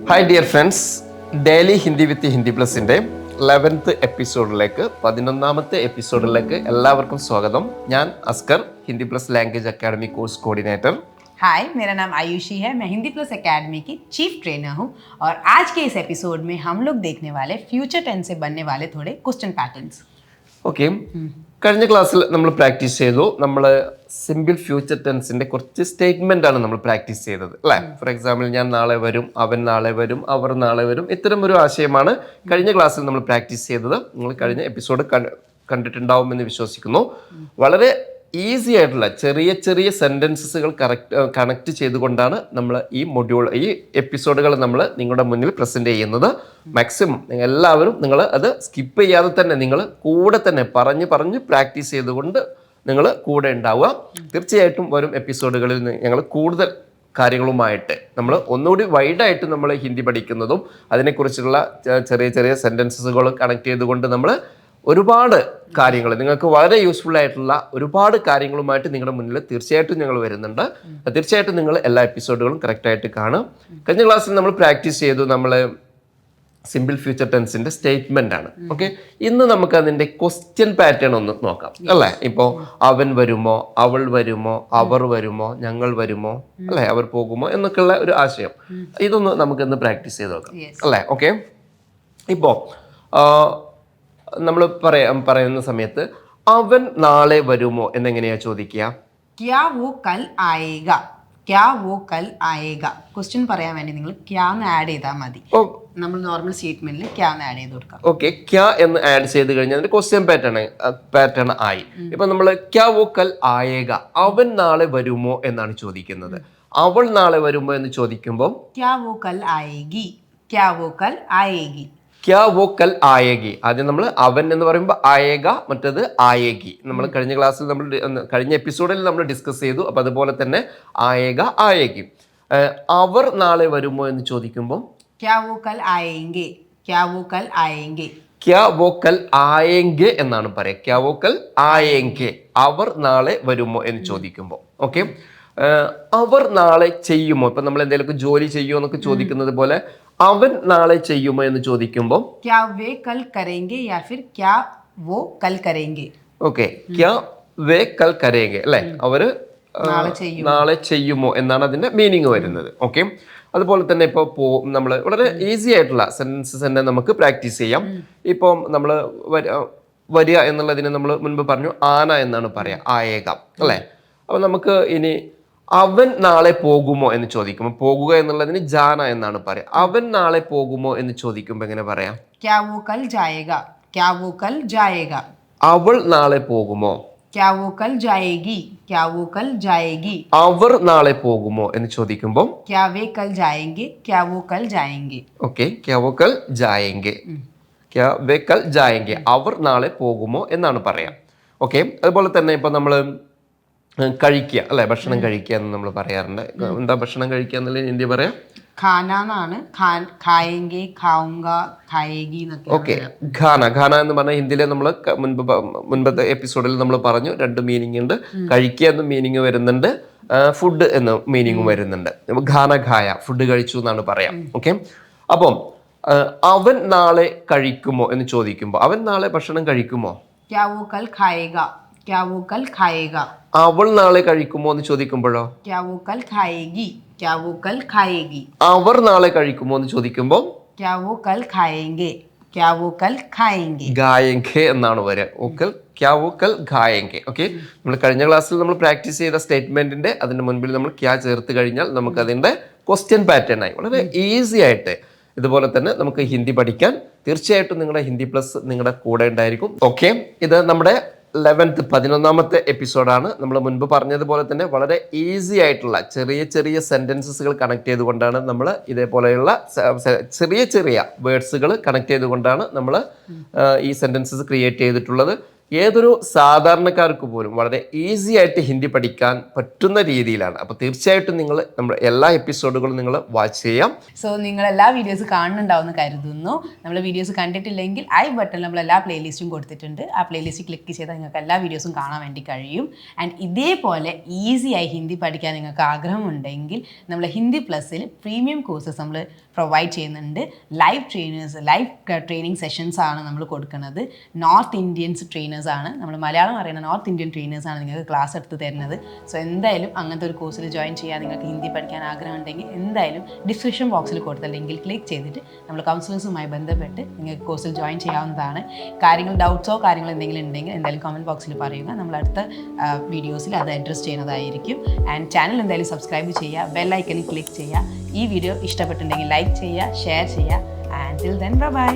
Hi dear friends, daily Hindi with Hindi പ്ലസിൻ്റെ 11th എപ്പിസോഡിലേക്ക് 11ാമത്തെ എപ്പിസോഡിലേക്ക് എല്ലാവർക്കും സ്വാഗതം. ഞാൻ Askar, Hindi plus language academy course coordinator. Hi, मेरा नाम आयुषी है. मैं हिंदी प्लस एकेडमी की चीफ ट्रेनर हूँ और आज के इस एपिसोड में हम लोग देखने वाले फ्यूचर टेंस से बनने वाले थोड़े क्वेश्चन पैटर्न्स. ഓക്കെ, കഴിഞ്ഞ ക്ലാസ്സിൽ നമ്മൾ പ്രാക്ടീസ് ചെയ്തു. നമ്മൾ സിമ്പിൾ ഫ്യൂച്ചർ ടെൻസിൻ്റെ കുറച്ച് സ്റ്റേറ്റ്മെൻ്റ് ആണ് നമ്മൾ പ്രാക്ടീസ് ചെയ്തത് അല്ലേ. ഫോർ എക്സാമ്പിൾ, ഞാൻ നാളെ വരും, അവൻ നാളെ വരും, അവർ നാളെ വരും. ഇത്തരം ഒരു ആശയമാണ് കഴിഞ്ഞ ക്ലാസ്സിൽ നമ്മൾ പ്രാക്ടീസ് ചെയ്തത്. നിങ്ങൾ കഴിഞ്ഞ എപ്പിസോഡ് കണ്ടിട്ടുണ്ടാവുമെന്ന് വിശ്വസിക്കുന്നു. വളരെ ഈസി ആയിട്ടുള്ള ചെറിയ ചെറിയ സെൻറ്റൻസസുകൾ കണക്ട് ചെയ്തുകൊണ്ടാണ് നമ്മൾ ഈ എപ്പിസോഡുകൾ നമ്മൾ നിങ്ങളുടെ മുന്നിൽ പ്രസൻറ്റ് ചെയ്യുന്നത്. മാക്സിമം എല്ലാവരും നിങ്ങൾ അത് സ്കിപ്പ് ചെയ്യാതെ തന്നെ നിങ്ങൾ കൂടെ തന്നെ പറഞ്ഞ് പ്രാക്ടീസ് ചെയ്തുകൊണ്ട് നിങ്ങൾ കൂടെ ഉണ്ടാവുക. തീർച്ചയായിട്ടും വരും എപ്പിസോഡുകളിൽ ഞങ്ങൾ കൂടുതൽ കാര്യങ്ങളുമായിട്ട് നമ്മൾ ഒന്നുകൂടി വൈഡായിട്ട് നമ്മൾ ഹിന്ദി പഠിക്കുന്നതും അതിനെക്കുറിച്ചുള്ള ചെറിയ ചെറിയ സെൻറ്റൻസസുകൾ കണക്ട് ചെയ്തുകൊണ്ട് നമ്മൾ ഒരുപാട് കാര്യങ്ങൾ നിങ്ങൾക്ക് വളരെ യൂസ്ഫുൾ ആയിട്ടുള്ള ഒരുപാട് കാര്യങ്ങളുമായിട്ട് നിങ്ങളുടെ മുന്നിൽ തീർച്ചയായിട്ടും ഞങ്ങൾ വരുന്നുണ്ട്. തീർച്ചയായിട്ടും നിങ്ങൾ എല്ലാ എപ്പിസോഡുകളും കറക്റ്റായിട്ട് കാണും. കഴിഞ്ഞ ക്ലാസ്സിൽ നമ്മൾ പ്രാക്ടീസ് ചെയ്തു നമ്മൾ സിമ്പിൾ ഫ്യൂച്ചർ ടെൻസിന്റെ സ്റ്റേറ്റ്മെന്റ് ആണ്. ഓക്കെ, ഇന്ന് നമുക്ക് അതിന്റെ ക്വസ്റ്റ്യൻ പാറ്റേൺ ഒന്ന് നോക്കാം അല്ലേ. ഇപ്പോൾ അവൻ വരുമോ, അവൾ വരുമോ, അവർ വരുമോ, ഞങ്ങൾ വരുമോ അല്ലേ, അവർ പോകുമോ എന്നൊക്കെയുള്ള ഒരു ആശയം. ഇതൊന്ന് നമുക്കിന്ന് പ്രാക്ടീസ് ചെയ്ത് നോക്കാം അല്ലേ. ഓക്കെ, ഇപ്പോൾ നമ്മൾ പറയുന്ന സമയത്ത് അവൻ നാളെ വരുമോ എന്നെങ്ങനെയാ ചോദിക്കുക? क्या वो कल आएगा, क्या वो कल आएगा. ക്വസ്റ്റ്യൻ പറയാൻ വേണ്ടി നിങ്ങൾ ക്യാ എന്ന് ആഡ് ചെയ്താൽ മതി. നമ്മൾ നോർമൽ സ്റ്റേറ്റ്മെന്റിൽ ക്യാ എന്ന് ആഡ് ചെയ്ത് കൊടുക്കാം. ഓക്കെ, ക്യാ എന്ന് ആഡ് ചെയ്ത് കഴിഞ്ഞാൽ അതിന്റെ ക്വസ്റ്റ്യൻ പാറ്റേൺ ആയി. ഇപ്പൊ നമ്മൾ ക്യാ വോ കൽ ആയേഗ, അവൻ നാളെ വരുമോ എന്നാണ് ചോദിക്കുന്നത്. അവൾ നാളെ വരുമോ എന്ന് ചോദിക്കുമ്പോൾ ക്യാ വോ കൽ ആയേഗി, ക്യാ വോ കൽ ആയേഗി. ക്യാ വോ കൽ ആയേഗി. ആദ്യം നമ്മൾ അവൻ എന്ന് പറയുമ്പോൾ ആയേഗ, മറ്റത് ആയേഗി. നമ്മൾ കഴിഞ്ഞ ക്ലാസ്സിൽ കഴിഞ്ഞ എപ്പിസോഡിൽ നമ്മൾ ഡിസ്കസ് ചെയ്തു. അപ്പം അതുപോലെ തന്നെ ആയേഗ, ആയേഗി. അവർ നാളെ വരുമോ എന്ന് ചോദിക്കുമ്പോൾ ക്യാ വോ കൽ ആയേംഗെ, ക്യാ വോ കൽ ആയേംഗെ. ക്യാ വോ കൽ ആയേംഗെ എന്നാണ് പറയുക. ക്യാ വോ കൽ ആയേംഗെ, അവർ നാളെ വരുമോ എന്ന് ചോദിക്കുമ്പോൾ. ഓക്കെ, അവർ നാളെ ചെയ്യുമോ, ഇപ്പം നമ്മൾ എന്തെങ്കിലുമൊക്കെ ജോലി ചെയ്യുമോ എന്നൊക്കെ ചോദിക്കുന്നത് പോലെ അവൻ നാളെ ചെയ്യുമോ എന്ന് ചോദിക്കുമ്പോൾ ക്യാ വേ കൽ കരേംഗെ യാ ഫിർ ക്യാ വോ കൽ കരേംഗെ. ഓക്കെ, ക്യാ വേ കൽ കരേംഗെ അല്ലെ, അവര് നാളെ ചെയ്യുമോ എന്നാണ് അതിന്റെ മീനിങ് വരുന്നത്. ഓക്കെ, അതുപോലെ തന്നെ ഇപ്പോൾ നമ്മൾ വളരെ ഈസി ആയിട്ടുള്ള സെന്റൻസസ് തന്നെ നമുക്ക് പ്രാക്ടീസ് ചെയ്യാം. ഇപ്പം നമ്മൾ വരിക എന്നുള്ളതിന് നമ്മൾ മുൻപ് പറഞ്ഞു ആന എന്നാണ് പറയാ, ആയേക്കാം അല്ലെ. അപ്പൊ നമുക്ക് ഇനി അവൻ നാളെ പോകുമോ എന്ന് ചോദിക്കുമ്പോൾ പോകുക എന്നുള്ളതിന് ജാന എന്നാണ് പറയാ. അവൻ നാളെ പോകുമോ എന്ന് ചോദിക്കുമ്പോൾ എങ്ങനെ പറയാം? ക്യാ വോ കൽ ജായേഗ, ക്യാ വോ കൽ ജായേഗ. അവൾ നാളെ പോകുമോ? ക്യാ വോ കൽ ജായേഗി, ക്യാ വോ കൽ ജായേഗി. അവർ നാളെ പോകുമോ എന്ന് ചോദിക്കുമ്പോൾ ക്യാ വേ കൽ ജായേംഗെ, ക്യാ വോ കൽ ജായേംഗെ. ഓക്കെ, ക്യാ വോ കൽ ജായേംഗെ, ക്യാ വേ കൽ ജായേംഗെ. അവർ നാളെ പോകുമോ എന്നാണ് പറയാം. ഓക്കെ, അതുപോലെ തന്നെ ഇപ്പൊ നമ്മൾ കഴിക്കുക അല്ലെ, ഭക്ഷണം കഴിക്കുക എന്ന് നമ്മൾ പറയാറുണ്ട്. എന്താ ഭക്ഷണം കഴിക്കുക എന്നുള്ള ഹിന്ദി പറയാം? ഖാന എന്നാണ്. ഖായേംഗെ, ഖാऊंगा, ഖായേഗി എന്നൊക്കെ. ഓക്കെ, ഖാന എന്ന് പറഞ്ഞാൽ ഹിന്ദിയിലെ നമ്മൾ മുൻപത്തെ എപ്പിസോഡിൽ നമ്മൾ പറഞ്ഞു രണ്ട് മീനിങ് ഉണ്ട്. കഴിക്കുക എന്ന മീനിങ് വരുന്നുണ്ട്, ഫുഡ് എന്ന മീനിങ്ങും വരുന്നുണ്ട്. ഖാന ഖായ, ഫുഡ് കഴിച്ചു എന്നാണ് പറയാം. ഓക്കെ, അപ്പം അവൻ നാളെ കഴിക്കുമോ എന്ന് ചോദിക്കുമ്പോൾ അവൻ നാളെ ഭക്ഷണം കഴിക്കുമോ? ക്യാ വോ കൽ ഖായേഗ, ക്യാ വോ കൽ ഖായേഗ. അവൾ നാളെ കഴിക്കുമോ എന്ന് ചോദിക്കുമ്പോഴോ ക്യാ വോ കൽ ഖായേഗി, ക്യാ വോ കൽ ഖായേഗി. അവർ നാളെ കഴിക്കുമോ എന്ന് ചോദിക്കുമ്പോൾ ക്യാ വോ കൽ ഖായേംഗെ, ക്യാ വോ കൽ ഖായേംഗെ. ഖായേംഗെ എന്നാണ് വരിക. ഓക്കൽ ക്യാ വോ കൽ ഖായേംഗെ. ഓക്കെ, നമ്മൾ കഴിഞ്ഞ ക്ലാസ്സിൽ നമ്മൾ പ്രാക്ടീസ് ചെയ്ത സ്റ്റേറ്റ്മെന്റിന്റെ അതിന്റെ മുൻപിൽ നമ്മൾ ക്യാ ചേർത്ത് കഴിഞ്ഞാൽ നമുക്ക് അതിന്റെ ക്വസ്റ്റ്യൻ പാറ്റേൺ ആയി വളരെ ഈസി ആയിട്ട് ഇതുപോലെ തന്നെ നമുക്ക് ഹിന്ദി പഠിക്കാൻ തീർച്ചയായിട്ടും നിങ്ങളുടെ ഹിന്ദി പ്ലസ് നിങ്ങളുടെ കൂടെ ഉണ്ടായിരിക്കും. ഓക്കെ, ഇത് നമ്മുടെ 11ാമത്തെ എപ്പിസോഡാണ്. നമ്മൾ മുൻപ് പറഞ്ഞതുപോലെ തന്നെ വളരെ ഈസി ആയിട്ടുള്ള ചെറിയ ചെറിയ സെൻറ്റൻസസുകൾ കണക്ട് ചെയ്തുകൊണ്ടാണ് നമ്മൾ ഇതേപോലെയുള്ള ചെറിയ ചെറിയ വേർഡ്സുകൾ കണക്ട് ചെയ്തുകൊണ്ടാണ് നമ്മൾ ഈ സെൻറ്റൻസസ് ക്രിയേറ്റ് ചെയ്തിട്ടുള്ളത്. ഏതൊരു സാധാരണക്കാർക്ക് പോലും വളരെ ഈസി ആയിട്ട് ഹിന്ദി പഠിക്കാൻ പറ്റുന്ന രീതിയിലാണ്. അപ്പോൾ തീർച്ചയായിട്ടും നിങ്ങൾ നമ്മുടെ എല്ലാ എപ്പിസോഡുകളും നിങ്ങൾ വാച്ച് ചെയ്യാം. സോ നിങ്ങൾ എല്ലാ വീഡിയോസ് കാണുന്നുണ്ടാവുമെന്ന് കരുതുന്നു. നമ്മൾ വീഡിയോസ് കണ്ടിട്ടില്ലെങ്കിൽ ബട്ടണിൽ നമ്മൾ എല്ലാ പ്ലേലിസ്റ്റും കൊടുത്തിട്ടുണ്ട്. ആ പ്ലേലിസ്റ്റ് ക്ലിക്ക് ചെയ്താൽ നിങ്ങൾക്ക് എല്ലാ വീഡിയോസും കാണാൻ വേണ്ടി കഴിയും. ആൻഡ് ഇതേപോലെ ഈസിയായി ഹിന്ദി പഠിക്കാൻ നിങ്ങൾക്ക് ആഗ്രഹമുണ്ടെങ്കിൽ നമ്മൾ ഹിന്ദി പ്ലസ്സിൽ പ്രീമിയം കോഴ്സസ് നമ്മൾ പ്രൊവൈഡ് ചെയ്യുന്നുണ്ട്. ലൈവ് ട്രെയിനിങ് സെഷൻസ് ആണ് നമ്മൾ കൊടുക്കുന്നത്. നോർത്ത് ഇന്ത്യൻസ് ട്രെയിനേഴ്സ് ആണ്, നമ്മൾ മലയാളം അറിയുന്ന നോർത്ത് ഇന്ത്യൻ ട്രെയിനേഴ്സ് ആണ് നിങ്ങൾക്ക് ക്ലാസ് എടുത്ത് തരുന്നത്. സോ എന്തായാലും അങ്ങനത്തെ ഒരു കോഴ്സിൽ ജോയിൻ ചെയ്യാൻ നിങ്ങൾക്ക് ഹിന്ദി പഠിക്കാൻ ആഗ്രഹം ഉണ്ടെങ്കിൽ എന്തായാലും ഡിസ്ക്രിപ്ഷൻ ബോക്സിൽ കൊടുത്ത ലിങ്കിൽ ക്ലിക്ക് ചെയ്തിട്ട് നമ്മൾ കൗൺസിലേഴ്സുമായി ബന്ധപ്പെട്ട് നിങ്ങൾക്ക് കോഴ്സിൽ ജോയിൻ ചെയ്യാവുന്നതാണ്. ഡൗട്ട്സോ കാര്യങ്ങളോ എന്തെങ്കിലും ഉണ്ടെങ്കിൽ എന്തായാലും കമൻറ്റ് ബോക്സിൽ പറയുക. നമ്മൾ അടുത്ത വീഡിയോസിൽ അത് അഡ്രസ് ചെയ്യുന്നതായിരിക്കും. ആൻഡ് ചാനൽ എന്തായാലും സബ്സ്ക്രൈബ് ചെയ്യുക, ബെൽ ഐക്കണിൽ ക്ലിക്ക് ചെയ്യുക. ഈ വീഡിയോ ഇഷ്ടപ്പെട്ടിട്ടുണ്ടെങ്കിൽ ലൈക്ക് ചെയ്യുക, ഷെയർ ചെയ്യുക. And till then bye.